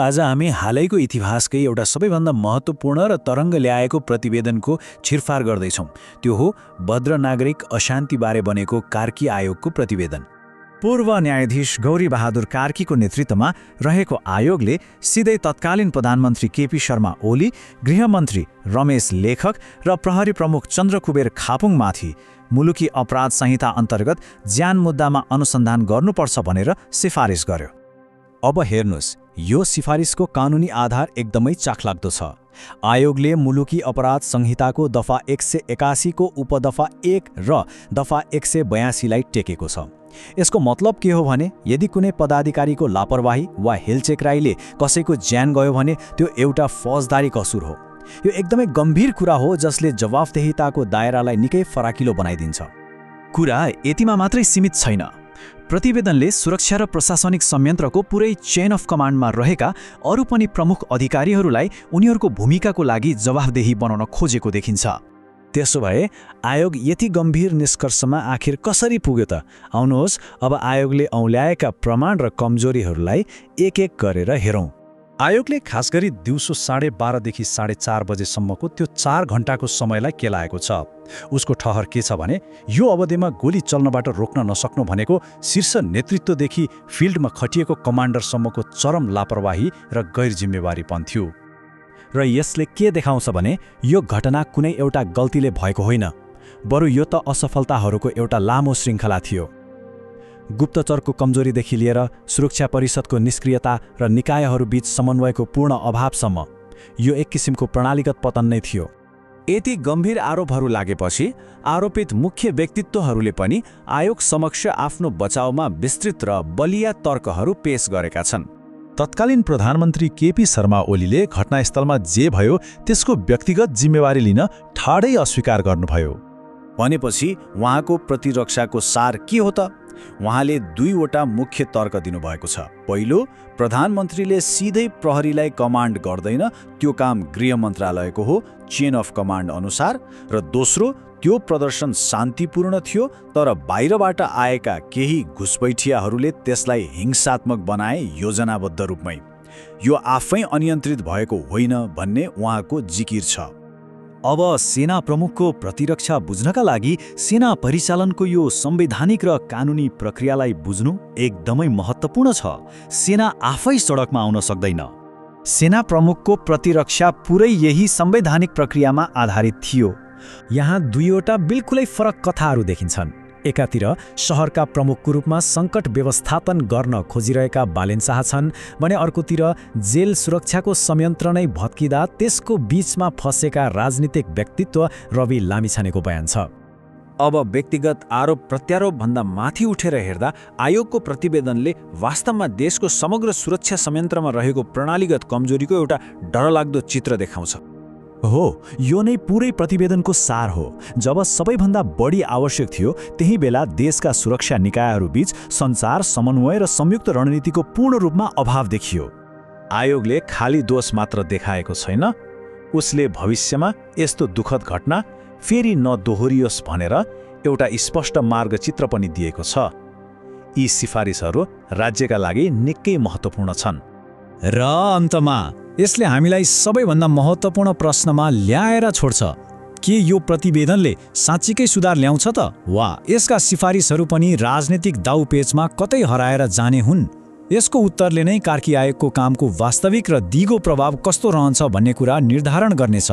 आज हामी हालैको इतिहासकै एउटा सबैभन्दा महत्त्वपूर्ण र तरङ्ग ल्याएको प्रतिवेदनको छिरफार गर्दैछौँ। त्यो हो भद्र नागरिक अशान्तिबारे बनेको कार्की आयोगको प्रतिवेदन। पूर्व न्यायाधीश गौरी बहादुर कार्कीको नेतृत्वमा रहेको आयोगले सिधै तत्कालीन प्रधानमन्त्री केपी शर्मा ओली, गृहमन्त्री रमेश लेखक र प्रहरी प्रमुख चन्द्रकुबेर खापुङमाथि मुलुकी अपराध संहिता अन्तर्गत ज्यान मुद्दामा अनुसन्धान गर्नुपर्छ भनेर सिफारिस गर्यो। अब हेर्नुस्, यो सिफारिसको कानुनी आधार एकदमै चाखलाग्दो छ। आयोगले मुलुकी अपराध संहिताको दफा 181 को उपदफा 1 र दफा 182 लाई टेकेको छ। यसको मतलब के हो भने, यदि कुनै पदाधिकारीको लापरवाही वा हेलचेक्राइले कसैको ज्यान गयो भने त्यो एउटा फौजदारी कसुर हो। यो एकदमै गम्भीर कुरा हो जसले जवाफदेहिताको दायरालाई निकै फराकिलो बनाइदिन्छ। कुरा यतिमा मात्रै सीमित छैन। प्रतिवेदनले सुरक्षा र प्रशासनिक संयन्त्रको पुरै चेन अफ कमान्डमा रहेका अरू पनि प्रमुख अधिकारीहरूलाई उनीहरूको भूमिकाको लागि जवाफदेही बनाउन खोजेको देखिन्छ। त्यसो भए आयोग यति गम्भीर निष्कर्षमा आखिर कसरी पुग्यो त? आउनुहोस्, अब आयोगले औल्याएका प्रमाण र कमजोरीहरूलाई एक एक गरेर हेरौँ। आयोगले खास गरी दिउँसो 12:30 देखि 4:30 बजेसम्मको त्यो 4 घण्टाको समयलाई केलाएको छ। उसको ठहर के छ भने, यो अवधिमा गोली चल्नबाट रोक्न नसक्नु भनेको शीर्ष नेतृत्वदेखि फिल्डमा खटिएको कमान्डरसम्मको चरम लापरवाही र गैर जिम्मेवारीपन थियो। र यसले के देखाउँछ भने, यो घटना कुनै एउटा गल्तीले भएको होइन, बरु यो त असफलताहरूको एउटा लामो श्रृङ्खला थियो। गुप्तचरको कमजोरीदेखि लिएर सुरक्षा परिषदको निष्क्रियता र निकायहरूबीच समन्वयको पूर्ण अभावसम्म यो एक किसिमको प्रणालीगत पतन नै थियो। यति गम्भीर आरोपहरू लागेपछि आरोपित मुख्य व्यक्तित्वहरूले पनि आयोग समक्ष आफ्नो बचाउमा विस्तृत र बलिया तर्कहरू पेश गरेका छन्। तत्कालीन प्रधानमन्त्री केपी शर्मा ओलीले घटनास्थलमा जे भयो त्यसको व्यक्तिगत जिम्मेवारी लिन ठाडै अस्वीकार गर्नुभयो। भनेपछि उहाँको प्रतिरक्षाको सार के हो त? उहाँले दुईवटा मुख्य तर्क दिनुभएको छ। पहिलो, प्रधानमन्त्रीले सिधै प्रहरीलाई कमान्ड गर्दैन, त्यो काम गृह मन्त्रालयको हो चेन अफ कमान्ड अनुसार। र दोस्रो, त्यो प्रदर्शन शान्तिपूर्ण थियो, तर बाहिरबाट आएका केही घुसपैठियाहरूले त्यसलाई हिंसात्मक बनाए योजनाबद्ध रूपमै। यो आफै अनियन्त्रित भएको होइन भन्ने उहाँको जिकिर छ। अब सेना प्रमुखको प्रतिरक्षा बुझ्नका लागि सेना परिचालनको यो संवैधानिक र कानुनी प्रक्रियालाई बुझ्नु एकदमै महत्त्वपूर्ण छ। सेना आफै सडकमा आउन सक्दैन। सेना प्रमुखको प्रतिरक्षा पुरै यही संवैधानिक प्रक्रियामा आधारित थियो। यहाँ दुईवटा बिल्कुलै फरक कथाहरू देखिन्छन्। एकातिर शहरका प्रमुखको रूपमा सङ्कट व्यवस्थापन गर्न खोजिरहेका बालेन शाह छन् भने अर्कोतिर जेल सुरक्षाको संयन्त्र नै भत्किँदा त्यसको बीचमा फँसेका राजनीतिक व्यक्तित्व रवि लामिछानेको बयान छ। अब व्यक्तिगत आरोप प्रत्यारोप भन्दा माथि उठेर हेर्दा आयोगको प्रतिवेदनले वास्तवमा देशको समग्र सुरक्षा संयन्त्रमा रहेको प्रणालीगत कमजोरीको एउटा डरलाग्दो चित्र देखाउँछ। हो, यो नै पुरै प्रतिवेदनको सार हो। जब सबैभन्दा बढी आवश्यक थियो त्यही बेला देशका सुरक्षा निकायहरूबीच सञ्चार, समन्वय र संयुक्त रणनीतिको पूर्ण रूपमा अभाव देखियो। आयोगले खाली दोष मात्र देखाएको छैन, उसले भविष्यमा यस्तो दुःखद घटना फेरि नदोहोरियोस् भनेर एउटा स्पष्ट मार्गचित्र पनि दिएको छ। यी सिफारिसहरू राज्यका लागि निकै महत्त्वपूर्ण छन्। र अन्तमा यसले हामीलाई सबैभन्दा महत्त्वपूर्ण प्रश्नमा ल्याएर छोड्छ। के यो प्रतिवेदनले साँच्चीकै सुधार ल्याउँछ त, वा यसका सिफारिसहरू पनि राजनीतिक दाउपेचमा कतै हराएर जाने हुन्? यसको उत्तरले नै कार्की आयोगको कामको वास्तविक र दिगो प्रभाव कस्तो रहन्छ भन्ने कुरा निर्धारण गर्नेछ।